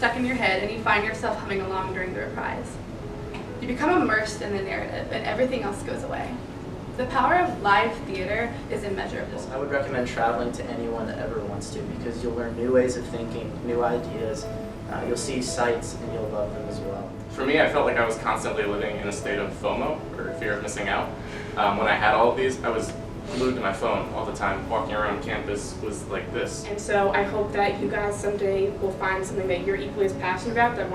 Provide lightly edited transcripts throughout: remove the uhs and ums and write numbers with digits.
stuck in your head and you find yourself humming along during the reprise. You become immersed in the narrative and everything else goes away. The power of live theater is immeasurable. I would recommend traveling to anyone that ever wants to, because you'll learn new ways of thinking, new ideas, you'll see sights, and you'll love them as well. For me, I felt like I was constantly living in a state of FOMO, or fear of missing out. When I had all of these, I was glued to my phone all the time. Walking around campus was like this. And so I hope that you guys someday will find something that you're equally as passionate about, that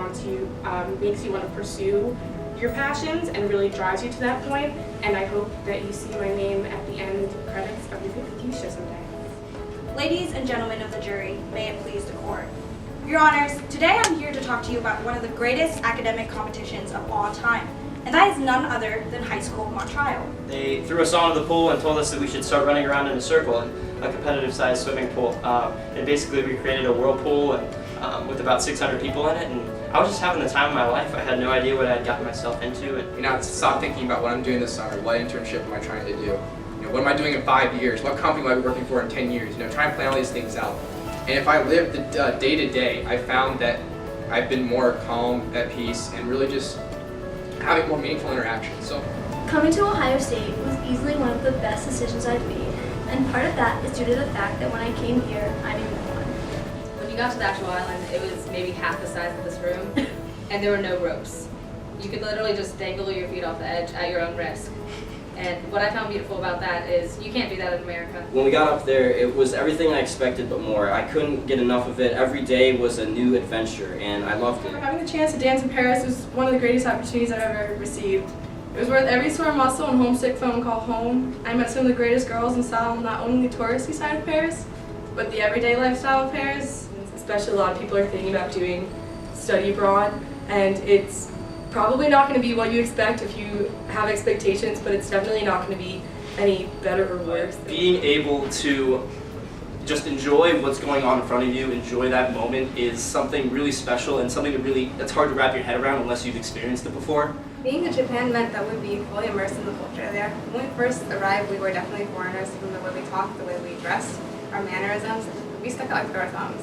makes you want to pursue your passions and really drives you to that point. And I hope that you see my name at the end credits of your TV show someday. Ladies and gentlemen of the jury, may it please the court. Your Honors, today I'm here to talk to you about one of the greatest academic competitions of all time, and that is none other than High School Montreal. They threw us onto the pool and told us that we should start running around in a circle in a competitive-sized swimming pool. And basically we created a whirlpool with about 600 people in it, and I was just having the time of my life. I had no idea what I'd gotten myself into. You know, I stop thinking about what I'm doing this summer, what internship am I trying to do, you know, what am I doing in 5 years, what company will I be working for in 10 years, you know, trying to plan all these things out. And if I live the day to day, I found that I've been more calm, at peace, and really just having more meaningful interactions. So, coming to Ohio State was easily one of the best decisions I've made, and part of that is due to the fact that when I came here, I knew no one. When you got to the actual island, it was maybe half the size of this room, and there were no ropes. You could literally just dangle your feet off the edge at your own risk. And what I found beautiful about that is you can't do that in America. When we got up there, it was everything I expected but more. I couldn't get enough of it. Every day was a new adventure, and I loved it. Having the chance to dance in Paris was one of the greatest opportunities I've ever received. It was worth every sore muscle and homesick phone call home. I met some of the greatest girls in style, not only the touristy side of Paris, but the everyday lifestyle of Paris. Especially a lot of people are thinking about doing study abroad, and it's probably not going to be what you expect if you have expectations, but it's definitely not going to be any better or worse. Being able to just enjoy what's going on in front of you, enjoy that moment, is something really special and something that's hard to wrap your head around unless you've experienced it before. Being in Japan meant that we'd be fully immersed in the culture there. When we first arrived, we were definitely foreigners from the way we talked, the way we dressed, our mannerisms. We stuck out like our thumbs.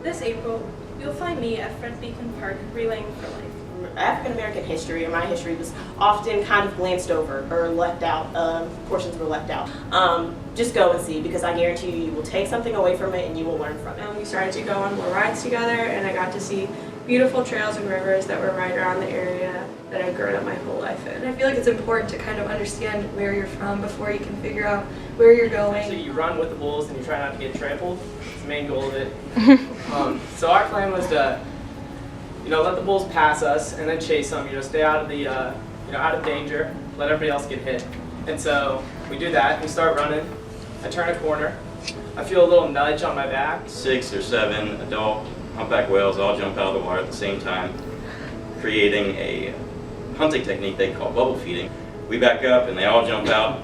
This April, you'll find me at Front Beacon Park relaying for life. African-American history, or my history, was often kind of glanced over or left out. Portions were left out. Just go and see, because I guarantee you will take something away from it and you will learn from it. We started to go on more rides together, and I got to see beautiful trails and rivers that were right around the area that I've grown up my whole life in. And I feel like it's important to kind of understand where you're from before you can figure out where you're going. So you run with the bulls and you try not to get trampled. It's the main goal of it. So our plan was to, let the bulls pass us and then chase them. Stay out of the, out of danger. Let everybody else get hit. And so we do that. We start running. I turn a corner. I feel a little nudge on my back. 6 or 7 adult humpback whales all jump out of the water at the same time, creating a hunting technique they call bubble feeding. We back up and they all jump out,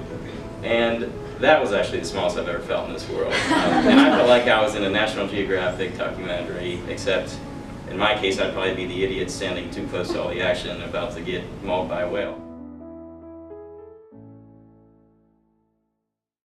and that was actually the smallest I've ever felt in this world. And I felt like I was in a National Geographic documentary, except in my case I'd probably be the idiot standing too close to all the action and about to get mauled by a whale.